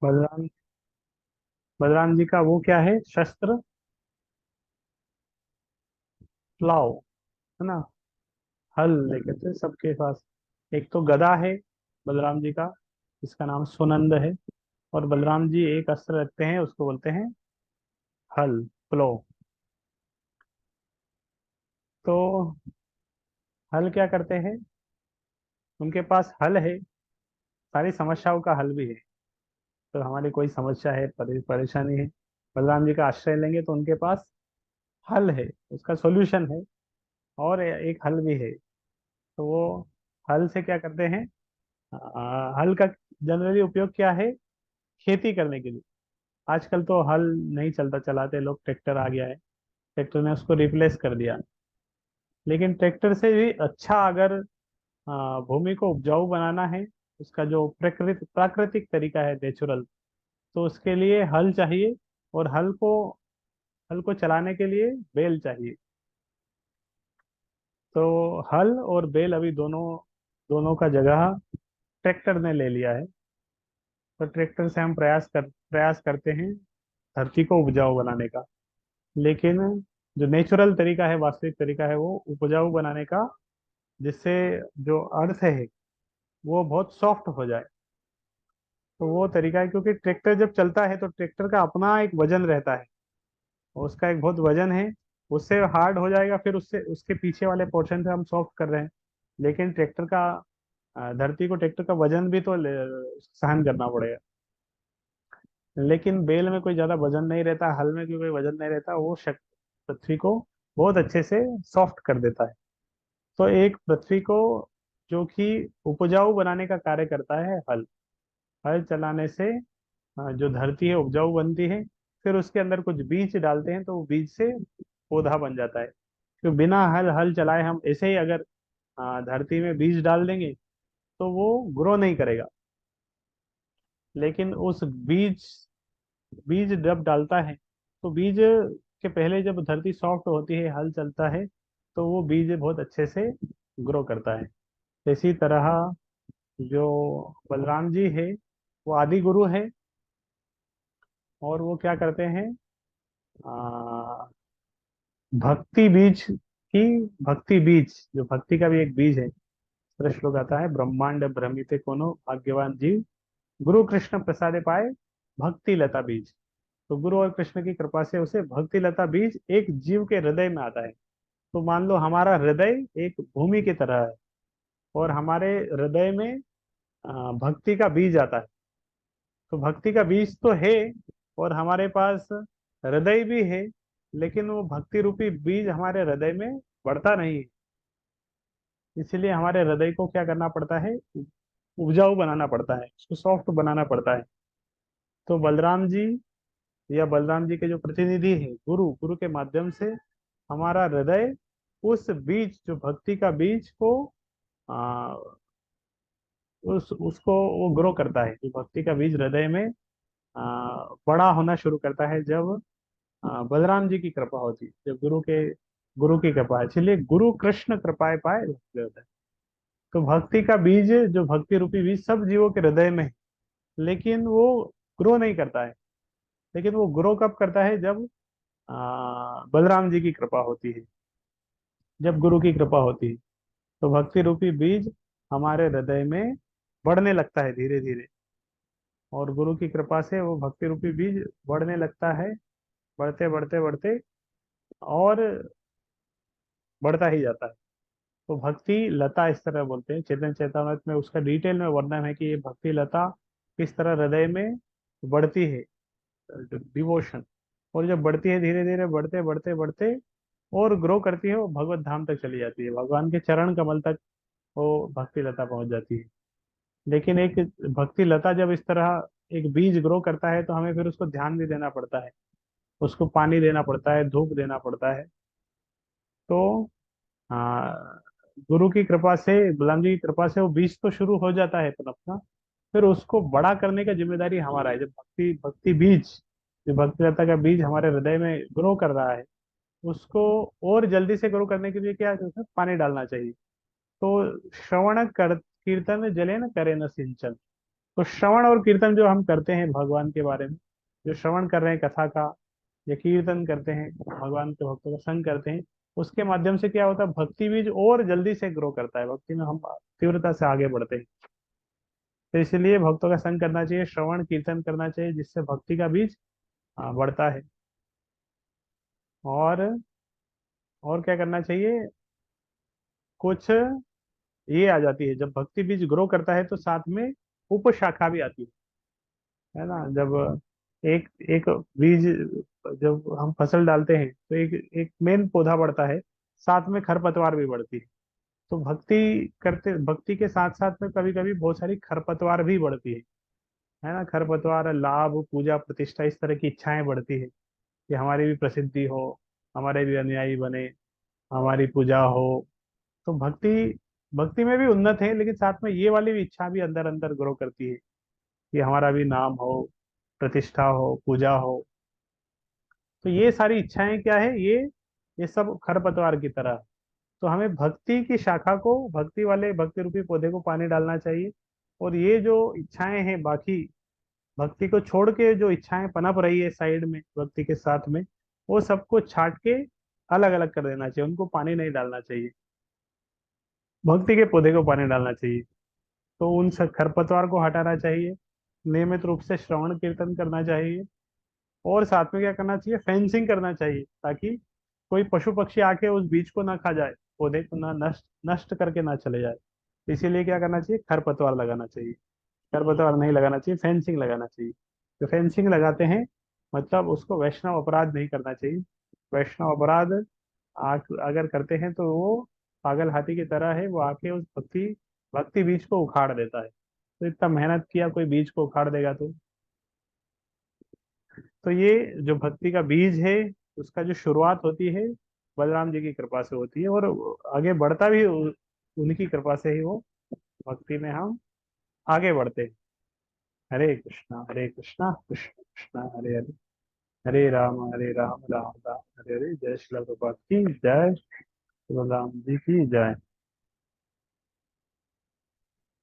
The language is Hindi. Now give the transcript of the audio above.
बलराम बलराम जी का वो क्या है शस्त्र? प्लाव, है ना। हल लेके थे सबके पास। एक तो गदा है बलराम जी का, जिसका नाम सुनंद है। और बलराम जी एक अस्त्र रखते हैं, उसको बोलते हैं हल, प्लो। तो हल क्या करते हैं? उनके पास हल है, सारी समस्याओं का हल भी है। तो हमारी कोई समस्या है, परेशानी है, बलराम जी का आश्रय लेंगे तो उनके पास हल है, उसका सॉल्यूशन है। और एक हल भी है। तो वो हल से क्या करते हैं? हल का जनरली उपयोग क्या है? खेती करने के लिए। आजकल तो हल नहीं चलता, चलाते लोग, ट्रैक्टर आ गया है, ट्रैक्टर ने उसको रिप्लेस कर दिया। लेकिन ट्रैक्टर से भी अच्छा अगर भूमि को उपजाऊ बनाना है, उसका जो प्राकृतिक तरीका है, नेचुरल, तो उसके लिए हल चाहिए। और हल को चलाने के लिए बैल चाहिए। तो हल और बैल अभी दोनों दोनों का जगह ट्रैक्टर ने ले लिया है। तो ट्रैक्टर से हम प्रयास करते हैं धरती को उपजाऊ बनाने का। लेकिन जो नेचुरल तरीका है, वास्तविक तरीका है, वो उपजाऊ बनाने का, जिससे जो अर्थ है वो बहुत सॉफ्ट हो जाए। तो वो तरीका है, क्योंकि ट्रैक्टर जब चलता है तो ट्रैक्टर का अपना एक वजन रहता है, और उसका एक बहुत वजन है। उससे हार्ड हो जाएगा, फिर उससे उसके पीछे वाले पोर्शन से हम सॉफ्ट कर रहे हैं। लेकिन ट्रैक्टर का धरती को ट्रैक्टर का वजन भी तो सहन करना पड़ेगा। लेकिन बैल में कोई ज्यादा वजन नहीं रहता, हल में भी कोई वजन नहीं रहता, वो पृथ्वी को बहुत अच्छे से सॉफ्ट कर देता है। तो एक पृथ्वी को जो कि उपजाऊ बनाने का कार्य करता है हल। हल चलाने से जो धरती है उपजाऊ बनती है। फिर उसके अंदर कुछ बीज डालते हैं तो वो बीज से पौधा बन जाता है। तो बिना हल हल चलाए हम ऐसे ही अगर धरती में बीज डाल देंगे तो वो ग्रो नहीं करेगा। लेकिन उस बीज बीज जब डालता है, तो बीज के पहले जब धरती सॉफ्ट होती है, हल चलता है, तो वो बीज बहुत अच्छे से ग्रो करता है। इसी तरह जो बलराम जी है, वो आदि गुरु है। और वो क्या करते हैं? आ, भक्ति बीज, जो भक्ति का भी एक बीज है। दूसरा श्लोक आता है, ब्रह्मांड भ्रमिते कोनो भाग्यवान जीव, गुरु कृष्ण प्रसादे पाए भक्ति लता बीज। तो गुरु और कृष्ण की कृपा से उसे भक्ति लता बीज एक जीव के हृदय में आता है। तो मान लो हमारा हृदय एक भूमि की तरह है, और हमारे हृदय में भक्ति का बीज आता है। तो भक्ति का बीज तो है, और हमारे पास हृदय भी है। लेकिन वो भक्ति रूपी बीज हमारे हृदय में बढ़ता नहीं है। इसलिए हमारे हृदय को क्या करना पड़ता है? उपजाऊ बनाना पड़ता है, उसको सॉफ्ट बनाना पड़ता है। तो बलराम जी, या बलराम जी के जो प्रतिनिधि है, गुरु, गुरु के माध्यम से हमारा हृदय उस बीज, जो भक्ति का बीज को आ, उसको वो ग्रो करता है। जो भक्ति का बीज हृदय में बड़ा होना शुरू करता है, जब बलराम जी की कृपा होती है, जब गुरु की कृपा है। इसलिए गुरु कृष्ण कृपाए पाए भक्ति होता है। तो भक्ति का बीज, जो भक्ति रूपी बीज सब जीवों के हृदय में है, लेकिन वो ग्रो नहीं करता है। लेकिन वो ग्रो कब करता है? जब बलराम जी की कृपा होती है, जब गुरु की कृपा होती है। तो भक्ति रूपी बीज हमारे हृदय में बढ़ने लगता है धीरे धीरे। और गुरु की कृपा से वो भक्ति रूपी बीज बढ़ने लगता है, बढ़ते बढ़ते बढ़ते, और बढ़ता ही जाता है। तो भक्ति लता इस तरह बोलते हैं, चेतन चेतावत में उसका डिटेल में वर्णन है कि ये भक्ति लता किस तरह हृदय में बढ़ती है, डिवोशन। और जब बढ़ती है, धीरे धीरे बढ़ते बढ़ते बढ़ते और ग्रो करती है, वो भगवत धाम तक चली जाती है, भगवान के चरण कमल तक वो भक्ति लता पहुंच जाती है। लेकिन एक भक्ति लता जब इस तरह एक बीज ग्रो करता है, तो हमें फिर उसको ध्यान भी देना पड़ता है, उसको पानी देना पड़ता है, धूप देना पड़ता है। तो हाँ, गुरु की कृपा से, गुलाम जी की कृपा से वो बीज तो शुरू हो जाता है पनपना। फिर उसको बड़ा करने का जिम्मेदारी हमारा है। जब भक्ति भक्ति बीज, जो भक्ति लता का बीज हमारे हृदय में ग्रो कर रहा है, उसको और जल्दी से ग्रो करने के लिए क्या है? उसमें पानी डालना चाहिए। तो श्रवण कर कीर्तन जले न करे न सिंचन। तो श्रवण और कीर्तन जो हम करते हैं भगवान के बारे में, जो श्रवण कर रहे हैं कथा का, या कीर्तन करते हैं, भगवान के भक्तों का संग करते हैं, उसके माध्यम से क्या होता है, भक्ति बीज और जल्दी से ग्रो करता है, भक्ति में हम तीव्रता से आगे बढ़ते हैं। तो इसलिए भक्तों का संग करना चाहिए, श्रवण कीर्तन करना चाहिए, जिससे भक्ति का बीज बढ़ता है। और और क्या करना चाहिए, कुछ ये आ जाती है, जब भक्ति बीज ग्रो करता है तो साथ में उपशाखा भी आती है ना। जब एक एक बीज, जब हम फसल डालते हैं तो एक एक मेन पौधा बढ़ता है, साथ में खरपतवार भी बढ़ती है। तो भक्ति के साथ साथ में कभी कभी बहुत सारी खरपतवार भी बढ़ती है ना। खरपतवार लाभ, पूजा, प्रतिष्ठा, इस तरह की इच्छाएं बढ़ती है कि हमारी भी प्रसिद्धि हो, हमारे भी अनुयायी बने, हमारी पूजा हो। तो भक्ति भक्ति में भी उन्नत है, लेकिन साथ में ये वाली भी इच्छा भी अंदर अंदर ग्रो करती है कि हमारा भी नाम हो, प्रतिष्ठा हो, पूजा हो। तो ये सारी इच्छाएं क्या है, ये सब खरपतवार की तरह है। तो हमें भक्ति की शाखा को, भक्ति वाले भक्ति रूपी पौधे को पानी डालना चाहिए। और ये जो इच्छाएं हैं बाकी, भक्ति को छोड़ के जो इच्छाएं पनप रही है साइड में भक्ति के साथ में, वो सबको छाट के अलग अलग कर देना चाहिए, उनको पानी नहीं डालना चाहिए, भक्ति के पौधे को पानी डालना चाहिए। तो उन सब खरपतवार को हटाना चाहिए, नियमित रूप से श्रवण कीर्तन करना चाहिए, और साथ में क्या करना चाहिए, फेंसिंग करना चाहिए, ताकि कोई पशु पक्षी आके उस बीज को ना खा जाए, पौधे को ना नष्ट नष्ट करके ना चले जाए। इसीलिए क्या करना चाहिए, खरपतवार लगाना चाहिए। खरपतवार नहीं लगाना चाहिए, फेंसिंग लगाना चाहिए। जो फेंसिंग लगाते हैं, मतलब उसको वैष्णव अपराध नहीं करना चाहिए। वैष्णव अपराध अगर करते हैं तो वो पागल हाथी की तरह है, वो आके उस भक्ति भक्ति बीज को उखाड़ देता है। तो इतना मेहनत किया, कोई बीज को उखाड़ देगा तो ये जो भक्ति का बीज है, उसका जो शुरुआत होती है, बलराम जी की कृपा से होती है, और आगे बढ़ता भी उनकी कृपा से ही वो भक्ति में हम आगे बढ़ते हैं। हरे कृष्णा कृष्ण कृष्णा हरे हरे, हरे राम राम राम हरे हरे। जय श्री प्रभुपाद की जय, श्री राम जी की जय।